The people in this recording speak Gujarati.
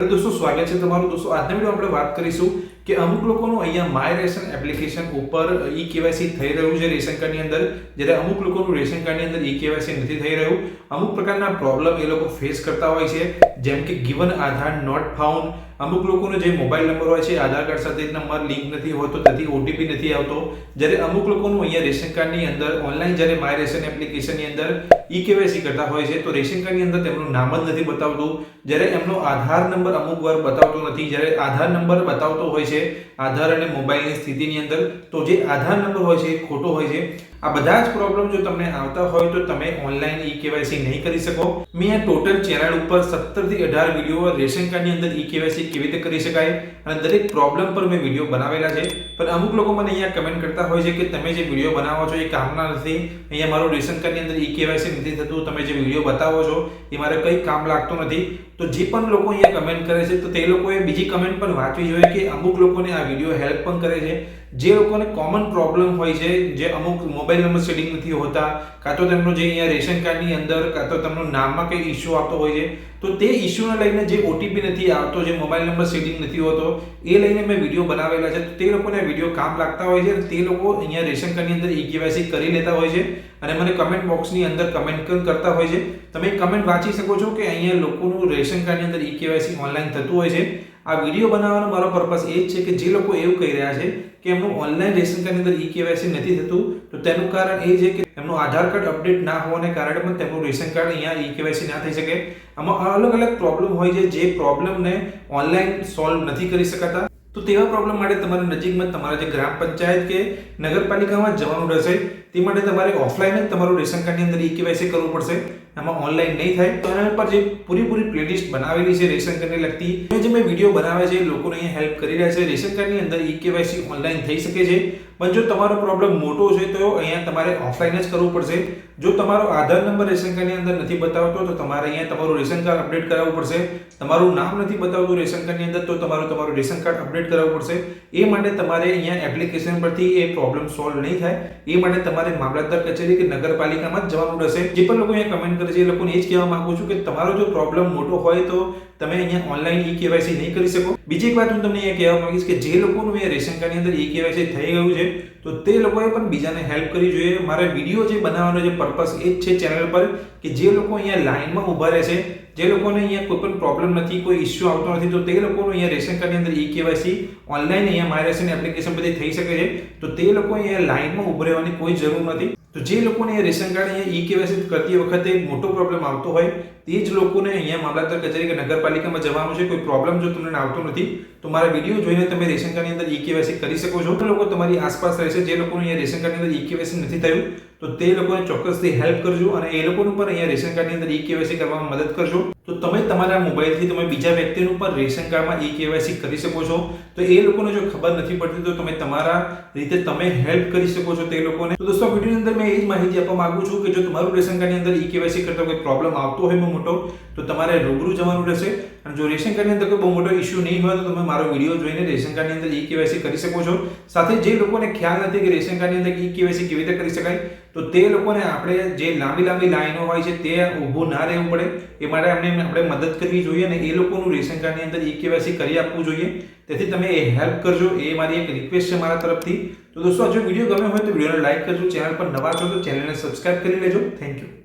दोस्तों स्वागत है તમારું दोस्तों આજના વિડિયો આપણે વાત કરીશું કે અમુક લોકોનું અહીંયા માય રેશન એપ્લિકેશન ઉપર ઈ કેવાયસી થઈ રહ્યું છે રેશન કાર્ડની અંદર જ્યારે અમુક લોકોનું રેશન કાર્ડની અંદર ઈ કેવાયસી નથી થઈ રહ્યું અમુક પ્રકારના પ્રોબ્લેમ એ લોકો ફેસ કરતા હોય છે જેમ કે ગિવન આધાર નોટ ફાઉન્ડ અમુક લોકોનો જે મોબાઈલ નંબર હોય છે આધાર કાર્ડ સાથે નંબર લિંક નથી હોતો તેથી ઓટીપી નથી આવતો જ્યારે અમુક લોકોનું અહીંયા રેશન કાર્ડની અંદર ઓનલાઈન જ્યારે માય રેશન એપ્લિકેશનની અંદર ઈ કેવાયસી કરતા હોય છે તો રેશન કાર્ડની અંદર તેમનું નામ જ નથી બતાવતું જ્યારે એમનો આધાર નંબર અમુક વાર બતાવતો નથી જ્યારે આધાર નંબર બતાવતો હોય છે આધાર અને મોબાઈલની સ્થિતિની અંદર તો જે આધાર નંબર હોય છે એ ખોટો હોય છે આ બધા જ પ્રોબ્લેમ જો તમને આવતા હોય તો તમે ઓનલાઈન ઈ કેવાયસી નહીં કરી શકો મેં આ ટોટલ ચેનલ ઉપર 17 થી 18 વિડિયો રેશન કાર્ડની અંદર ઈ કેવાયસી કેવી રીતે કરી શકાય અને દરેક પ્રોબ્લેમ પર મેં વિડિયો બનાવેલા છે પણ અમુક લોકો મને અહીંયા કમેન્ટ કરતા હોય છે કે તમે જે વિડિયો બનાવો છો એ કામના નથી અહીંયા મારું રેશન કાર્ડની અંદર ઈ કેવાયસી નથી થતું તમે જે વિડિયો બતાવો છો એ મારે કંઈ કામ લાગતો નથી તો જે પણ લોકો અહીંયા કમેન્ટ કરે છે તો તે લોકોએ બીજી કમેન્ટ પણ વાંચવી જોઈએ કે અમુક લોકોને આ વિડિયો હેલ્પ પણ કરે છે જે લોકોને કોમન પ્રોબ્લેમ હોય છે જે અમુક મોબાઈલ નંબર સેટિંગ નથી હોતા કાં તો તેમનો જે અહીંયા રેશન કાર્ડની અંદર કાં તો તેમનું નામમાં કંઈ ઇશ્યુ આવતો હોય છે તો તે ઇશ્યુને લઈને જે ઓટીપી નથી આવતો જે મોબાઈલ નંબર સેટિંગ નથી હોતો એ લઈને મેં વિડીયો બનાવેલા છે તો તે લોકોને વિડીયો કામ લાગતા હોય છે અને તે લોકો અહીંયા રેશન કાર્ડની અંદર ઈ કેવાયસી કરી લેતા હોય છે અને મને કમેન્ટ બોક્સની અંદર કમેન્ટ કરતા હોય છે તમે કમેન્ટ વાંચી શકો છો કે અહીંયા લોકોનું રેશન કાર્ડની અંદર ઈ કેવાયસી ઓનલાઈન થતું હોય છે આ વિડીયો બનાવવાનો મારો પર્પસ એ જ છે કે જે લોકો એવું કહી રહ્યા છે કે એમનું ઓનલાઈન રેશન કાર્ડની અંદર ઈ કેવાયસી નથી થતું તો તેનું કારણ એ છે કે એમનું આધાર કાર્ડ અપડેટ ના હોવાને કારણે પણ તેમનું રેશન કાર્ડ અહીંયા ઈ કેવાયસી ના થઈ શકે આમાં અલગ અલગ પ્રોબ્લેમ હોય છે જે પ્રોબ્લેમને ઓનલાઈન સોલ્વ નથી કરી શકાતા તો તેવા પ્રોબ્લેમ માટે તમારે નજીકમાં તમારા જે ગ્રામ પંચાયત કે નગરપાલિકામાં જવાનું રહેશે તે માટે તમારે ઓફલાઈન જ તમારું રેશન કાર્ડની અંદર ઈ કેવાયસી કરવું પડશે આમાં ઓનલાઈન નહીં થાય તો એના પર જે પૂરી પ્લેલિસ્ટ બનાવેલી છે રેશન કાર્ડને લગતી જે મેં વિડીયો બનાવ્યા છે લોકોને અહીંયા હેલ્પ કરી રહ્યા છે રેશન કાર્ડની અંદર ઈ કેવાયસી ઓનલાઈન થઈ શકે છે પણ જો તમારો પ્રોબ્લેમ મોટો છે તો અહીંયા તમારે ઓફલાઈન જ કરવું પડશે જો તમારો આધાર નંબર રેશન કાર્ડની અંદર નથી બતાવતો તો તમારે અહીંયા તમારું રેશન કાર્ડ અપડેટ કરાવવું પડશે તમારું નામ નથી બતાવતું રેશન કાર્ડની અંદર તો તમારું રેશન કાર્ડ અપડેટ કરાવવું પડશે એ માટે તમારે અહીંયા એપ્લિકેશન પરથી એ પ્રોબ્લેમ સોલ્વ નહીં થાય એ માટે તમારે મામલતદાર કચેરી કે નગરપાલિકામાં જ જવાનું રહેશે જે પણ લોકો અહીંયા કમેન્ટ કરે છે એ લોકોને એ જ કહેવા માંગુ છું કે તમારો જો પ્રોબ્લેમ મોટો હોય તો તમે અહીંયા ઓનલાઈન ઈ કેવાયસી નહીં કરી શકો બીજી એક વાત હું તમને અહીંયા કહેવા માંગીશ કે જે લોકોનું અહીંયા રેશન કાર્ડની અંદર ઈ કેવાયસી થઈ ગયું છે તો તે લોકોએ પણ બીજાને હેલ્પ કરવી જોઈએ મારા વિડીયો જે બનાવવાનો જે પર્પસ એ જ છે ચેનલ પર કે જે લોકો અહીંયા લાઈનમાં ઊભા રહે છે જે લોકોને અહીંયા કોઈ પણ પ્રોબ્લેમ નથી કોઈ ઇશ્યુ આવતો નથી તો તે લોકોનું અહીંયા રેશન કાર્ડની અંદર ઈ કેવાયસી ઓનલાઈન અહીંયા માય રેશન એપ્લિકેશન પરથી થઈ શકે છે તો તે લોકો અહીંયા લાઈનમાં ઊભા રહેવાની કોઈ જરૂર નથી તો જે લોકોને રેશન કાર્ડ અહીંયા ઈ કેવાયસી કરતી વખતે મોટો પ્રોબ્લેમ આવતો હોય તે જ લોકોને અહીંયા મામલતદાર કચેરી કે નગરપાલિકામાં જવાનું છે કોઈ પ્રોબ્લેમ જો તમને આવતો નથી તો મારા વિડીયો જોઈને તમે રેશન કાર્ડની અંદર ઈ કેવાયસી કરી શકો છો લોકો તમારી આસપાસ રહેશે જે લોકોને અહીંયા રેશન કાર્ડની અંદર ઈ કેવાયસી નથી થયું તો તે લોકોને ચોક્કસથી હેલ્પ કરજો અને એ લોકોનું પણ અહીંયા રેશન કાર્ડની અંદર ઈ કેવાયસી કરવામાં મદદ કરજો તો તમે તમારા મોબાઈલથી તમે બીજા વ્યક્તિનું પણ રેશન કાર્ડમાં ઈ કેવાયસી કરી શકો છો તો એ લોકોને જો ખબર નથી પડતી તો તમે તમારા રીતે તમે હેલ્પ કરી શકો છો તે લોકોને તો દોસ્તો વિડીયોની અંદર મેં એ જ માહિતી આપવા માંગુ છું કે જો તમારું રેશન કાર્ડની અંદર ઈ કેવાયસી કરતા કોઈ પ્રોબ્લેમ આવતો હોય બહુ મોટો તો તમારે રૂબરૂ જવાનું રહેશે અને જો રેશન કાર્ડની અંદર કોઈ બહુ મોટો ઇશ્યુ નહીં હોય તો તમે મારો વિડીયો જોઈને રેશન કાર્ડની અંદર ઈ કેવાયસી કરી શકો છો સાથે જે લોકોને ખ્યાલ નથી કે રેશન કાર્ડની અંદર ઈ કેવાયસી કેવી રીતે કરી શકાય તો તે લોકોને આપણે જે લાંબી લાઈનો હોય છે તે ઊભું ના રહેવું પડે એ માટે આપણે મદદ કરવી જોઈએ અને એ લોકોનું રેશન કાર્ડની અંદર ઈ કેવાયસી કરી આપવું જોઈએ તેથી તમે એ હેલ્પ કરજો એ મારી એક રિક્વેસ્ટ છે મારા તરફથી તો દોસ્તો જો વિડીયો ગમ્યો હોય તો વિડીયોને લાઈક કરજો ચેનલ પર નવા છો તો ચેનલને સબસ્ક્રાઇબ કરી લેજો થેન્ક યુ